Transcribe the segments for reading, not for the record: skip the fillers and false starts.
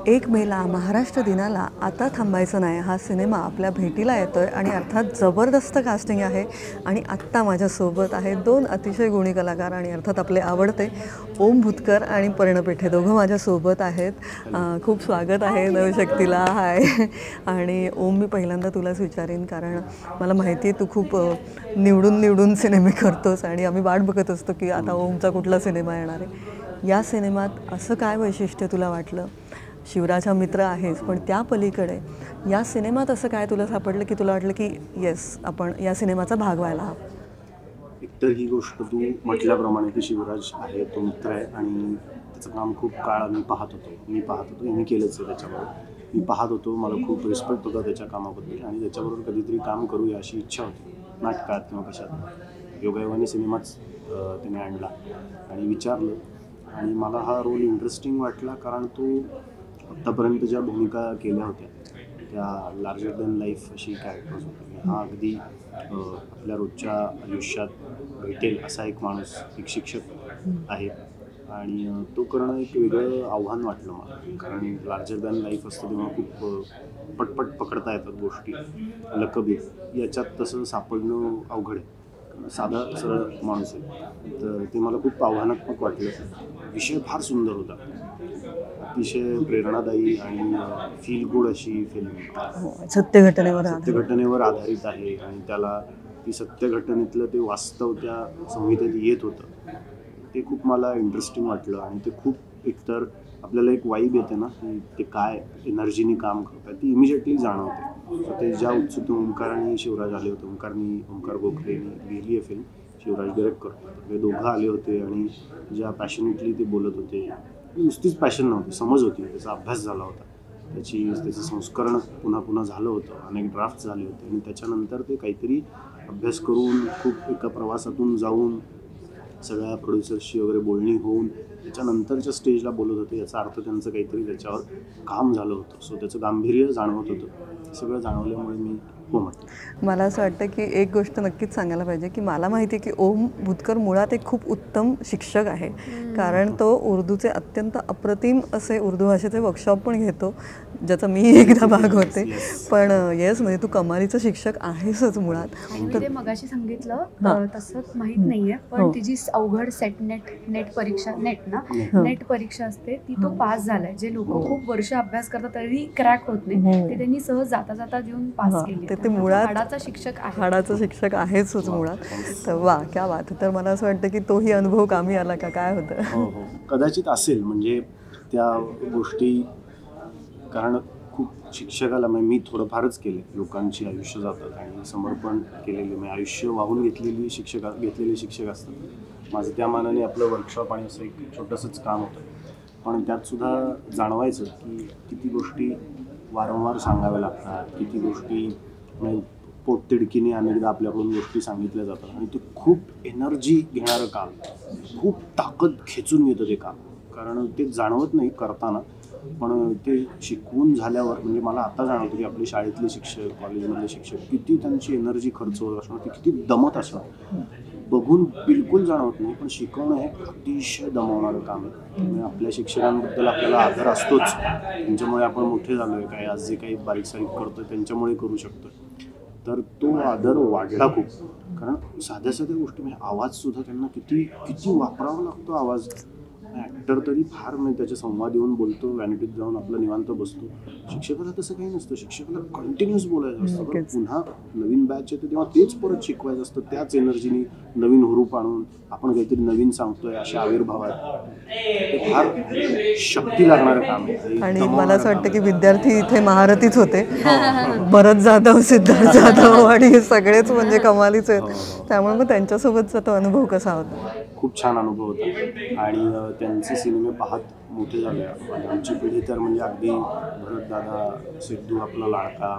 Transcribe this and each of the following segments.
1 मेला महाराष्ट्र दिनाला आता थांबायचं नाही हा सिनेमा आपल्या भेटीला येतोय आणि अर्थात जबरदस्त कास्टिंग आहे. आणि आत्ता माझ्यासोबत आहे 2 अतिशय गुणी कलाकार आणि अर्थात आपले आवडते ओम भूतकर आणि पर्ण पेठे दोघं माझ्यासोबत आहेत. खूप स्वागत आहे नवशक्तीला. हाय. आणि ओम, मी पहिल्यांदा तुलाच विचारेन कारण मला माहिती आहे तू खूप निवडून सिनेमे करतोस आणि आम्ही वाट बघत असतो की आता ओमचा कुठला सिनेमा येणार आहे. या सिनेमात असं काय वैशिष्ट्य तुला वाटलं? शिवराजचा मित्र आहेस, पण त्या पलीकडे या सिनेमात असं काय तुला सापडलं की तुला वाटलं की येस, आपण या सिनेमाचा भाग व्हायला हवा? एकतर ही गोष्ट तू म्हटल्याप्रमाणे की शिवराज आहे, तो मित्र आहे आणि त्याचं काम खूप काळ मी पाहत होतो. मी केलंच आहे त्याच्याबरोबर. मी पाहत होतो, मला खूप रिस्पेक्ट होता त्याच्या कामाबद्दल आणि त्याच्याबरोबर कधीतरी काम करूया अशी इच्छा होती, नाटकात किंवा कशात. योगायोगाने सिनेमाच त्याने आणला आणि विचारलं आणि मला हा रोल इंटरेस्टिंग वाटला कारण तो आत्तापर्यंत ज्या भूमिका केल्या होत्या त्या लार्जर दॅन लाईफ अशी कॅरेक्टर्स होते. हा अगदी आपल्या रोजच्या आयुष्यात भेटेल असा एक माणूस, एक शिक्षक आहे आणि तो करणं एक वेगळं आव्हान वाटलं मला. कारण लार्जर दॅन लाईफ असतं तेव्हा खूप पटपट पकडता येतात गोष्टी, लकबीत. याच्यात तसं सापडणं अवघड आहे. साधा सरळ माणूस आहे, तर ते मला खूप आव्हानात्मक वाटलं. विषय फार सुंदर होता, अतिशय प्रेरणादायी आणि फील गुड अशी फिल्म. सत्यघटनेवर आधारित आहे आणि त्याला ती सत्यघटनेतलं ते वास्तव त्या संहितेत येत होतं. ते खूप मला इंटरेस्टिंग वाटलं आणि ते खूप एकतर आपल्याला एक वाईब येते ना की ते काय एनर्जीनी काम करतात ती इमिजिएटली जाणवते. सो ते ज्या उत्सुक ओंकाराने शिवराज आले होते, ओंकार गोखलेंनी लिहिली आहे फिल्म, शिवराज डिरेक्ट करतो. ते दोघं आले होते आणि ज्या पॅशनेटली ते बोलत होते, नुसतीच पॅशन नव्हती, समज होती, त्याचा अभ्यास झाला होता, त्याचं संस्करण पुन्हा झालं होतं, अनेक ड्राफ्ट झाले होते आणि त्याच्यानंतर ते काहीतरी अभ्यास करून खूप एका प्रवासातून जाऊन सगळ्या प्रोड्युसर्सची वगैरे बोलणी होऊन त्याच्यानंतरच्या स्टेजला बोलत होते. याचा अर्थ त्यांचं काहीतरी त्याच्यावर काम झालं होतं. सो त्याचं गांभीर्य जाणवत होतं. सगळं जाणवल्यामुळे मी हो म्हटलं. मला असं वाटतं की एक गोष्ट नक्कीच सांगायला पाहिजे की मला माहिती आहे की ओम भूतकर मुळात एक खूप उत्तम शिक्षक आहे. कारण तो उर्दूचे अत्यंत अप्रतिम असे उर्दू भाषेचे वर्कशॉप पण घेतो, ज्याचा मी एकदा भाग होते. पण येस, म्हणजे तू कमालीचा शिक्षक आहेसच मुळात. ते मगाशी सांगितलं तसं माहीत नाहीये, पण तिची अवघड नेट परीक्षा असते ती तो पास झालाय. जे लोक खूप वर्ष अभ्यास करतात तरी क्रॅक होत नाही, ते त्यांनी सहज जाता येऊन पास केले. ते मुळात हाडाचा शिक्षक आहेच मुळात. तर वा, क्या बात. तर मला असं वाटतं की तोही अनुभव कामी आला का, काय होतं? हो, कदाचित असेल. म्हणजे त्या गोष्टी, कारण खूप शिक्षकाला मी थोडंफारच केले. लोकांची आयुष्य जातात आणि समर्पण केलेले, मी आयुष्य वाहून घेतलेले शिक्षक असतात. माझं त्या मानाने आपलं वर्कशॉप आणि असं एक छोटंसंच काम होतं, पण त्यात सुद्धा जाणवायचं की किती गोष्टी वारंवार सांगाव्या लागतात, किती गोष्टी पोटतिडकीने अनेकदा आपल्याकडून गोष्टी सांगितल्या जातात आणि ते खूप एनर्जी घेणारं काम, खूप ताकद खेचून घेतं ते काम. कारण ते जाणवत नाही करताना, पण ते शिकवून झाल्यावर म्हणजे मला आता जाणवतं की आपले शाळेतले शिक्षक, कॉलेजमधले शिक्षक किती त्यांची एनर्जी खर्च होत असणार, ते किती दमत असणार बघून बिलकुल जाणवत नाही. पण शिकवणं हे अतिशय दमवणारं काम आहे. आपल्या शिक्षकांबद्दल आपल्याला आदर असतोच, त्यांच्यामुळे आपण मोठे झालो आहे. काय आज जे काही बारीक सारीक करतो त्यांच्यामुळे करू शकतो, तर तो आदर वाढला खूप. कारण साध्या गोष्टी म्हणजे आवाजसुद्धा त्यांना किती वापरावा लागतो आवाज. ॲक्टर तरी फार म्हणजे त्याचे संवाद येऊन बोलतो, व्हॅनिटीत जाऊन आपला निवांत बसतो. शिक्षकाला तसं काही नसतं. शिक्षकाला कंटिन्युअस बोलायचं असतं. पुन्हा नवीन बॅच येते तेव्हा तेच परत शिकवायचं असतं, त्याच एनर्जीने नवीन हुरूप आणून आपण काहीतरी नवीन सांगतोय अशा आविर्भावात. ते फार शक्ती लागणारं काम आहे. आणि मला असं वाटतं की विद्यार्थी इथे महारथीच होते. भरत जाधव, सिद्धार्थ जाधव आणि सगळेच म्हणजे कमालीच आहेत. त्यामुळे मग त्यांच्यासोबतचा तो अनुभव कसा होता? खूप छान अनुभव होता आणि त्यांचे सिनेमे पाहत मोठे झाले. आमची पिढी तर म्हणजे अगदी भरतदादा, सिद्धू आपला लाडका,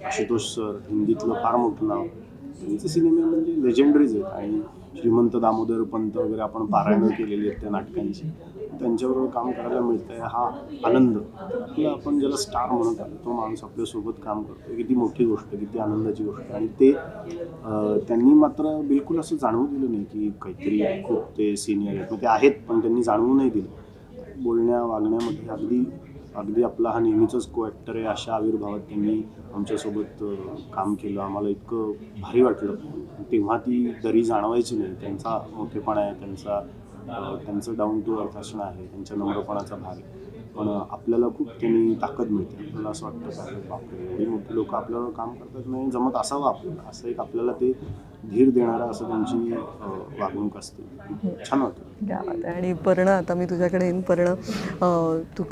आशुतोष सर, हिंदीतलं फार मोठं नाव. त्यांचे सिनेमे म्हणजे लेजेंडरीज आहेत आणि श्रीमंत दामोदर पंत वगैरे आपण पारायणं केलेली आहेत त्या नाटकांची. त्यांच्याबरोबर काम करायला मिळतं आहे हा आनंद. आपला आपण ज्याला स्टार म्हणत आलो तो माणूस आपल्यासोबत काम करतो, किती मोठी गोष्ट, किती आनंदाची गोष्ट. आणि ते त्यांनी मात्र बिलकुल असं जाणवू दिलं नाही की काहीतरी खूप ते सिनियर आहेत. ते आहेत, पण त्यांनी जाणवू नाही दिलं. बोलण्या वागण्यामध्ये अगदी अगदी आपला हा नेहमीचाच को ॲक्टर आहे अशा आविर्भावात त्यांनी आमच्यासोबत काम केलं. आम्हाला इतकं भारी वाटलं. तेव्हा ती दरी जाणवायची नाही. त्यांचा मोठेपणा आहे, त्यांचं डाऊन टू अर्थ असणं आहे, त्यांच्या नम्रपणाचा भाग आहे. पण आपल्याला खूप त्यांनी ताकद मिळते. आपल्याला असं वाटतं का बापरे एवढी मोठी लोक आपल्याला काम करतात, नाही जमत असावं आपल्याला, असं एक आपल्याला ते धीर देणारं असं त्यांची वागणूक असते. छान वाटतं. क्या बात आहे. आणि पर्ण, आता मी तुझ्याकडे येईन. पर्ण, तू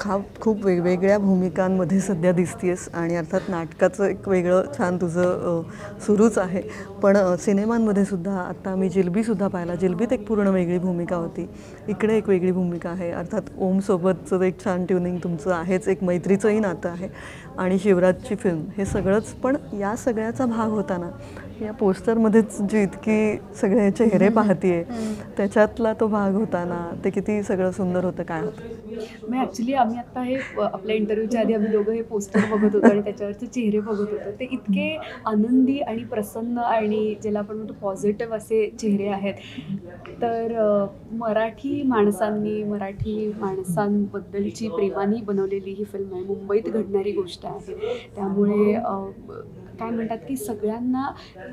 खूप वेगवेगळ्या भूमिकांमध्ये सध्या दिसतेस आणि अर्थात नाटकाचं एक वेगळं छान तुझं सुरूच आहे. पण सिनेमांमध्ये सुद्धा आता मी जिलबीसुद्धा पाहिला. जिलबीत एक पूर्ण वेगळी भूमिका होती, इकडे एक वेगळी भूमिका आहे. अर्थात ओमसोबतचं एक छान ट्युनिंग तुमचं आहेच, एक मैत्रीचंही नातं आहे. आणि शिवराजची फिल्म, हे सगळंच. पण या सगळ्याचा भाग होताना या पोस्टरमध्येच जी इतकी सगळे चेहरे पाहतीये, त्याच्यातला तो भाग होताना ते किती सगळं सुंदर होतं. काय होतं? मी ॲक्च्युली आम्ही आत्ता हे आपल्या इंटरव्ह्यूच्या आधी आम्ही दोघं हे पोस्टर बघत होतो आणि त्याच्यावरचे चेहरे बघत होतो. ते इतके आनंदी आणि प्रसन्न आणि ज्याला आपण म्हणतो पॉझिटिव्ह असे चेहरे आहेत. तर मराठी माणसांबद्दलची प्रेमाने बनवलेली ही फिल्म आहे. मुंबईत घडणारी गोष्ट आहे. त्यामुळे काय म्हणतात की सगळ्यांना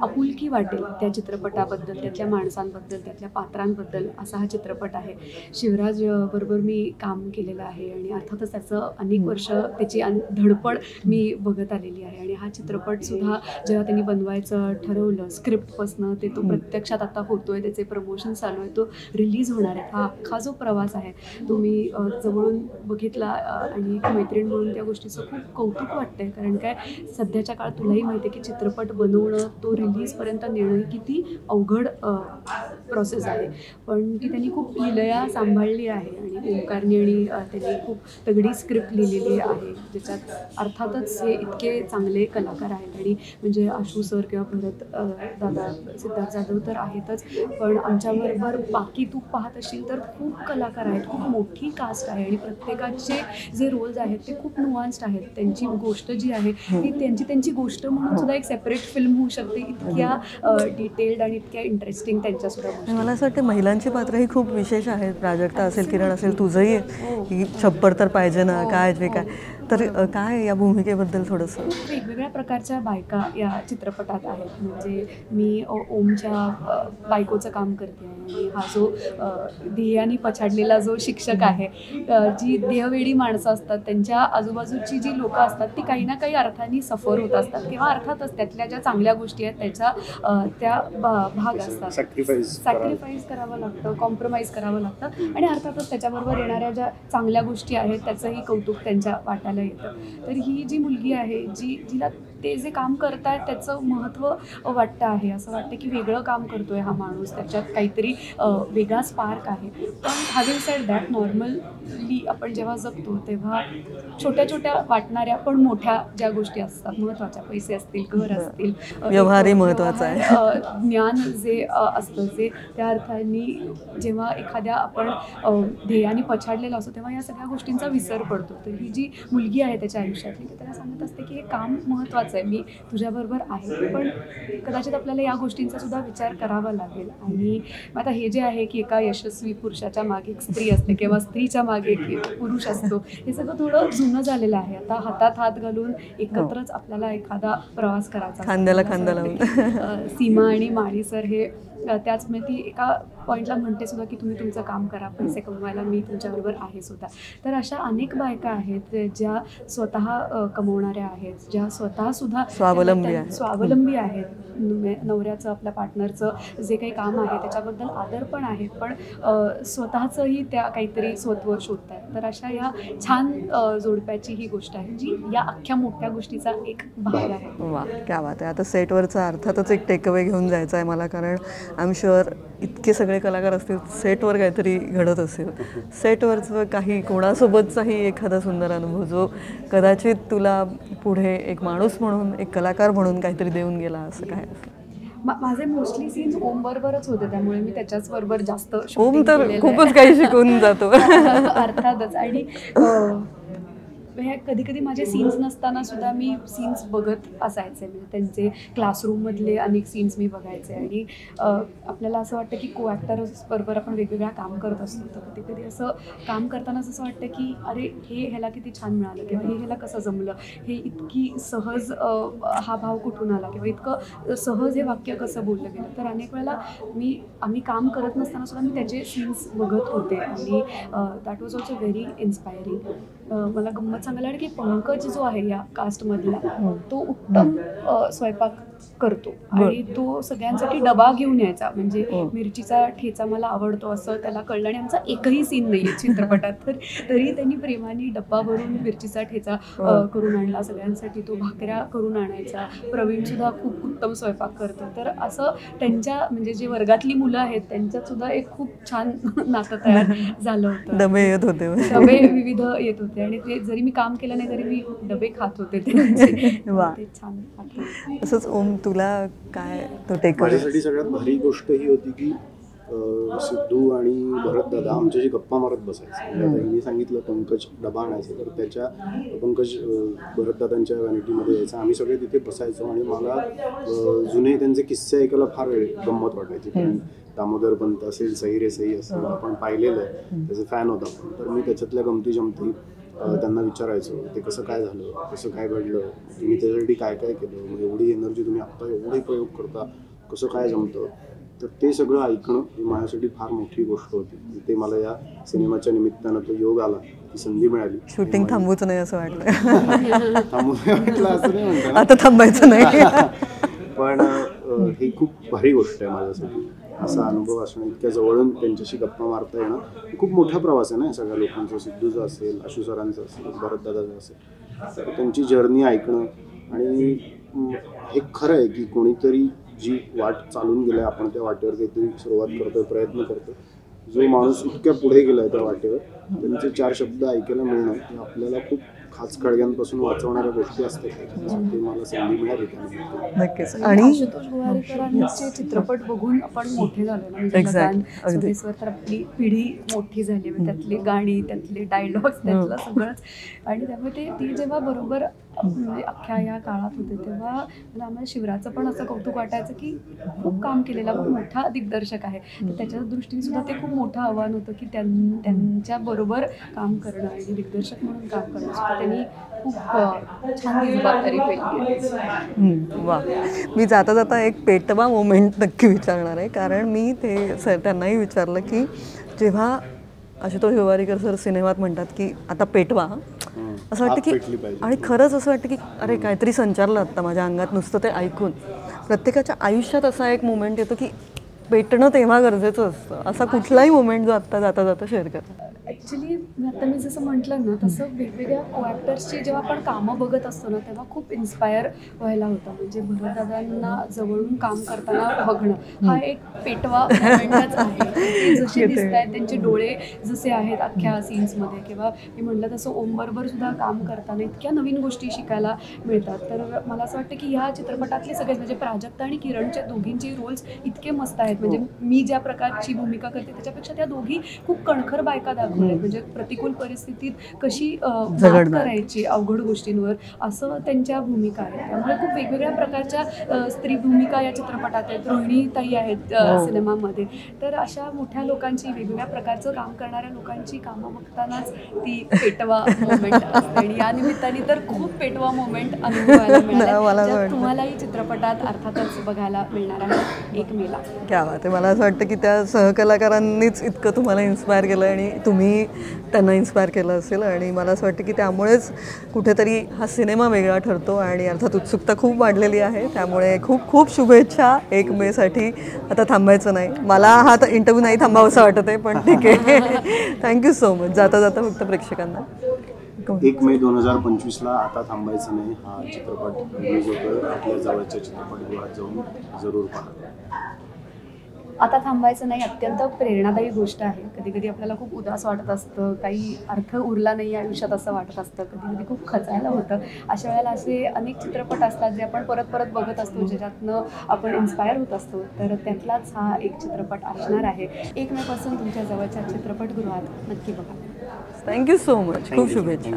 आपुलकी वाटेल त्या चित्रपटाबद्दल, त्यातल्या माणसांबद्दल, त्यातल्या पात्रांबद्दल असा हा चित्रपट आहे. शिवराज बरोबर मी काम केलेलं आहे आणि अर्थातच त्याचं अनेक वर्ष त्याची धडपड मी बघत आलेली आहे. आणि हा चित्रपटसुद्धा जेव्हा त्यांनी बनवायचं ठरवलं, स्क्रिप्टपासनं ते तो प्रत्यक्षात आता होतोय, त्याचे प्रमोशन चालू आहे, तो रिलीज होणार आहे. हा अख्खा जो प्रवास आहे तो मी जवळून बघितला आणि एक मैत्रीण म्हणून त्या गोष्टीचं खूप कौतुक वाटतंय. कारण काय, सध्याच्या काळात तुलाही माहिती आहे की चित्रपट बनवणं, तो रिलीजपर्यंत नेणं किती अवघड प्रोसेस आहे. पण ती त्यांनी खूप लिलया सांभाळली आहे. आणि ओंकारने आणि त्यांनी खूप तगडी स्क्रिप्ट लिहिलेली आहे, ज्याच्यात अर्थातच हे इतके चांगले कलाकार आहेत. आणि म्हणजे आशू सर किंवा भरत दादा, सिद्धार्थ जाधव तर आहेतच, पण आमच्याबरोबर बाकी तू पाहत असशील तर खूप कलाकार आहेत, खूप मोठी कास्ट आहे. आणि प्रत्येकाचे जे रोल्स आहेत ते खूप नुआन्स्ड आहेत. त्यांची गोष्ट जी आहे ती त्यांची गोष्ट म्हणून सुद्धा एक सेपरेट फिल्म होऊ शकते. इतक्या डिटेल्ड आणि इतक्या इंटरेस्टिंग त्यांच्यासुद्धा गोष्टी. मला असं वाटतं महिलांची पात्रही खूप विशेष आहेत. प्राजक्ता असेल, किरण असेल, तुझंही ही छप्पर तर पाहिजे ना, काय जे काय. तर काय या भूमिकेबद्दल थोडंसं? वेगवेगळ्या प्रकारच्या बायका या चित्रपटात आहेत. म्हणजे मी ओमच्या बायकोचं काम करते आहे. आणि हा जो ध्येयाने पछाडलेला जो शिक्षक आहे, जी देहवेडी माणसं असतात, त्यांच्या आजूबाजूची जी लोकं असतात ती काही ना काही अर्थाने सफर होत असतात, किंवा अर्थातच त्यातल्या ज्या चांगल्या गोष्टी आहेत त्याच्या त्या भाग असतात. सॅक्रिफाईस करावं लागतं, कॉम्प्रोमाइज करावं लागतं. आणि अर्थातच त्याच्याबरोबर येणाऱ्या ज्या चांगल्या गोष्टी आहेत त्याचंही कौतुक त्यांच्या वाट्याला येतं. तर ही जी मुलगी आहे, जिला ते जे काम करतायत त्याचं महत्त्व वाटतं आहे. असं वाटतं की वेगळं काम करतोय हा माणूस, त्याच्यात काहीतरी वेगळा स्पार्क आहे. पण हॅविंग सेड दॅट, नॉर्मली आपण जेव्हा जगतो तेव्हा छोट्या छोट्या वाटणाऱ्या पण मोठ्या ज्या गोष्टी असतात, महत्त्वाच्या, पैसे असतील, घर असतील, व्यवहारही महत्त्वाचा आहे, ज्ञान जे असतं, जे त्या अर्थाने जेव्हा एखाद्या आपण ध्येयाने पछाडलेला असतो तेव्हा या सगळ्या गोष्टींचा विसर पडतो. तर ही जी मुलगी आहे त्याच्या आयुष्यातली, त्याला सांगत असते की हे काम महत्त्वाचं आहे, मी तुझ्याबरोबर आहे, पण कदाचित आपल्याला या गोष्टींचा सुद्धा विचार करावा लागेल. आणि आता हे जे आहे की एका यशस्वी पुरुषाच्या मागे एक स्त्री असते किंवा स्त्रीच्या मागे एक पुरुष असतो, हे सगळं थोडं जुनं झालेलं आहे. आता हातात हात घालून एकत्रच आपल्याला एखादा प्रवास करायचा, खांद्याला खांदा लावून. सीमा आणि माळी सर हे त्याच ती एका पॉईंटला म्हणते सुद्धा की तुम्ही तुमचं काम करा, पैसे कमवायला मी तुमच्याबरोबर आहे सुद्धा. तर अशा अनेक बायका आहेत ज्या स्वतः कमवणाऱ्या आहेत, ज्या स्वतःसुद्धा स्वावलंबी आहेत. नवऱ्याचं, आपल्या पार्टनरचं जे काही काम आहे त्याच्याबद्दल आदर पण आहे, पण स्वतःचंही त्या काहीतरी स्वत्व शोधत आहेत. तर अशा या छान जोडप्याची ही गोष्ट आहे, जी या अख्ख्या मोठ्या गोष्टीचा एक भाग आहे. वा, क्या बात आहे. आता सेटवरचा अर्थातच एक टेकअवे घेऊन जायचं आहे मला, कारण आय एम शुअर इतके सगळे कलाकार असतील, सेटवर काहीतरी घडत असेल. सेटवरचं काही कोणासोबतचाही एखादा सुंदर अनुभव जो कदाचित तुला पुढे एक माणूस म्हणून, एक कलाकार म्हणून काहीतरी देऊन गेला, असं काय? माझे मोस्टली सीन्स ओम बरोबरच होते, त्यामुळे मी त्याच्याच बरोबर जास्त ओम तर खूपच काही शिकून जातो अर्थातच. आणि हे कधी कधी माझे सीन्स नसताना सुद्धा मी सीन्स बघत असायचे, म्हणजे त्यांचे क्लासरूममधले अनेक सीन्स मी बघायचे. आणि आपल्याला असं वाटतं की को ॲक्टर्स बरोबर आपण वेगवेगळ्या काम करत असतो, तर कधी कधी असं काम करतानाच असं वाटतं की अरे हे ह्याला किती छान मिळालं, किंवा हे ह्याला कसं जमलं, हे इतकी सहज हा भाव कुठून आला, किंवा इतकं सहज हे वाक्य कसं बोललं गेलं. तर अनेक वेळेला आम्ही काम करत नसताना सुद्धा मी त्याचे सीन्स बघत होते, आणि that was also very inspiring. मला गंमत सांगायला आवडेल की पंकज जो आहे या कास्टमधला, तो उत्तम स्वयंपाक करतो, आणि तो सगळ्यांसाठी डबा घेऊन यायचा. म्हणजे मिरचीचा ठेचा मला आवडतो असं त्याला कळलं, आणि आमचा एकही सीन नाही आहे चित्रपटात, तर तरी त्यांनी प्रेमाने डब्बा भरून मिरचीचा ठेचा करून आणला सगळ्यांसाठी. तो भाकऱ्या करून आणायचा. प्रवीणसुद्धा खूप उत्तम स्वयंपाक करतो. तर असं त्यांच्या म्हणजे जे वर्गातली मुलं आहेत त्यांच्यात सुद्धा एक खूप छान नातं तयार झालं होतं. डबे येत होते, डबे विविध येत होते, आणि ते जरी मी काम केलं नाही तरी मी डबे खात होते त्यांचे. वा. ते छान वाटलं. तसंच ओम, तुला काय तो टेक? माझ्यासाठी सगळ्यात भारी गोष्ट ही होती की सिद्धू आणि भरत दादा आमच्याशी गप्पा मारत बसायचे. म्हणजे आता मी सांगितलं पंकज डबा आणायचं, तर त्याच्या पंकज भरत दादांच्या व्हॅनिटीमध्ये यायचा. आम्ही सगळे तिथे बसायचो, आणि मला जुने त्यांचे किस्से ऐकायला फार गंमत वाटायची. कारण दामोदर पंत असेल, सही रे सही असेल, आपण पाहिलेलं आहे, त्याचे फॅन होता. तर मी त्याच्यातल्या गमती जमती त्यांना विचारायचो, ते कसं काय झालं, कसं काय घडलं, तुम्ही त्याच्यासाठी काय काय केलं, मग एवढी एनर्जी तुम्ही आत्ता एवढे प्रयोग करता, कसं काय जमतं. तर ते सगळं ऐकणं ही माझ्यासाठी फार मोठी गोष्ट होती. ते मला या सिनेमाच्या निमित्तानं तो योग आला, ती संधी मिळाली. शूटिंग थांबूच नाही असं वाटलं. थांबून वाटलं असं नाही म्हणता, आता थांबायचं नाही. पण ही खूप भारी गोष्ट आहे माझ्यासाठी. असा अनुभव असणं, इतक्या जवळून त्यांच्याशी गप्पा मारता येणं, खूप मोठा प्रवास आहे ना सगळ्या लोकांचा. सिद्धूचा असेल, आशू सरांचा असेल, भरतदादाचा असेल, तर त्यांची जर्नी ऐकणं. आणि हे खरं आहे की कोणीतरी जी वाट चालून गेलं, आपण त्या वाटेवर काहीतरी सुरुवात करतोय, प्रयत्न करतो. जो माणूस इतक्या पुढे गेलाय त्या वाटेवर, त्यांचे 4 शब्द ऐकायला मिळणं हे आपल्याला खूप खास खळग्यांपासून वाचवणाऱ्या गोष्टी असतात. ते मला संधी मिळाली त्यानिमित्त. नक्कीच. आणि आशुतोष गोवारीकरांचे चित्रपट बघून आपण मोठे झालो ना. म्हणजे लगान, स्वदेशवर तर आपली पिढी मोठी झाली. त्यातली गाणी, त्यातले डायलॉग्स, त्यातलं सगळंच. आणि त्यामुळे ती जेव्हा बरोबर म्हणजे अख्ख्या या काळात होते, तेव्हा मला आम्हाला शिवराचं पण असं कौतुक वाटायचं की खूप काम केलेला, खूप मोठा दिग्दर्शक आहे. तर त्याच्या दृष्टीने सुद्धा ते खूप मोठं आव्हान होतं की त्यांच्या बरोबर काम करणं आणि दिग्दर्शक म्हणून काम करणं सुद्धा त्यांनी खूप छान जबाबदारी पेलली. वा. मी जाता जाता एक पेटवा मोमेंट नक्की विचारणार आहे, कारण मी ते त्यांनाही विचारलं की जेव्हा आशुतोष गोवारीकर सर सिनेमात म्हणतात की आता पेटवा, असं वाटतं की, आणि खरंच असं वाटतं की अरे काहीतरी संचारलं आत्ता माझ्या अंगात नुसतं ते ऐकून. प्रत्येकाच्या आयुष्यात असा एक मोमेंट येतो की पेटणं तेव्हा गरजेचं असतं. असा कुठलाही मोमेंट जो आत्ता जाता जाता शेअर करा. ॲक्च्युली आता मी जसं म्हटलं ना, तसं वेगवेगळ्या को ॲक्टर्सची जेव्हा आपण कामं बघत असतो ना, तेव्हा खूप इन्स्पायर व्हायला होतं. म्हणजे भरतदादांना जवळून काम करताना बघणं हा एक पेटवा मोमेंटच आहे. ते जसे दिसत आहेत, त्यांचे डोळे जसे आहेत अख्ख्या सीन्समध्ये, किंवा मी म्हटलं तसं ओमबरोबर सुद्धा काम करताना इतक्या नवीन गोष्टी शिकायला मिळतात. तर मला असं वाटतं की ह्या चित्रपटातले सगळे म्हणजे प्राजक्ता आणि किरणचे दोघींचे रोल्स इतके मस्त आहेत. म्हणजे मी ज्या प्रकारची भूमिका करते त्याच्यापेक्षा त्या दोघी खूप कणखर बायका दाखवतात. म्हणजे प्रतिकूल परिस्थितीत कशी मात करायची अवघड गोष्टींवर, असं त्यांच्या भूमिका आहेत. त्यामुळे खूप वेगवेगळ्या प्रकारच्या स्त्री भूमिका या चित्रपटात आहेत. रोहिणी ताई आहेत सिनेमामध्ये. तर अशा मोठ्या लोकांची, वेगवेगळ्या प्रकारचं काम करणाऱ्या लोकांची कामं बघतानाच ती पेटवा मोमेंट असते. आणि या निमित्ताने तर खूप पेटवा मोमेंट अनुभवायला मिळाला, तुम्हालाही चित्रपटात अर्थातच बघायला मिळणार आहे 1 मेला. क्या बात आहे. मला असं वाटतं की त्या सहकलाकारांनीच इतकं तुम्हाला इन्स्पायर केलं आणि तुम्ही त्यांना इन्स्पायर केलं असेल. आणि मला असं वाटतं की त्यामुळेच कुठेतरी हा सिनेमा वेगळा ठरतो. आणि अर्थात उत्सुकता खूप वाढलेली आहे. त्यामुळे खूप खूप शुभेच्छा 1 मेसाठी. आता थांबायचं नाही. मला हा इंटरव्ह्यू नाही थांबावंसं वाटत आहे, पण ठीक आहे. Thank you so much. जाता जाता फक्त प्रेक्षकांना 1 मे 2025ला आता थांबायचं नाही हा चित्रपट रिलीज होतोय. आपल्या जवळच्या चित्रपटगृहात जाऊन जरूर पहा. आता थांबायचं नाही अत्यंत प्रेरणादायी गोष्ट आहे. कधी कधी आपल्याला खूप उदास वाटत असतं, काही अर्थ उरला नाही आयुष्यात असं वाटत असतं, कधी कधी खूप खचायला होतं. अशा वेळेला असे अनेक चित्रपट असतात जे आपण परत परत बघत असतो, ज्याच्यातनं आपण इन्स्पायर होत असतो. तर त्यातलाच हा एक चित्रपट असणार आहे. 1 मेपासून तुमच्या जवळच्या चित्रपटगृहात नक्की बघा. Thank you so much. खूप शुभेच्छा.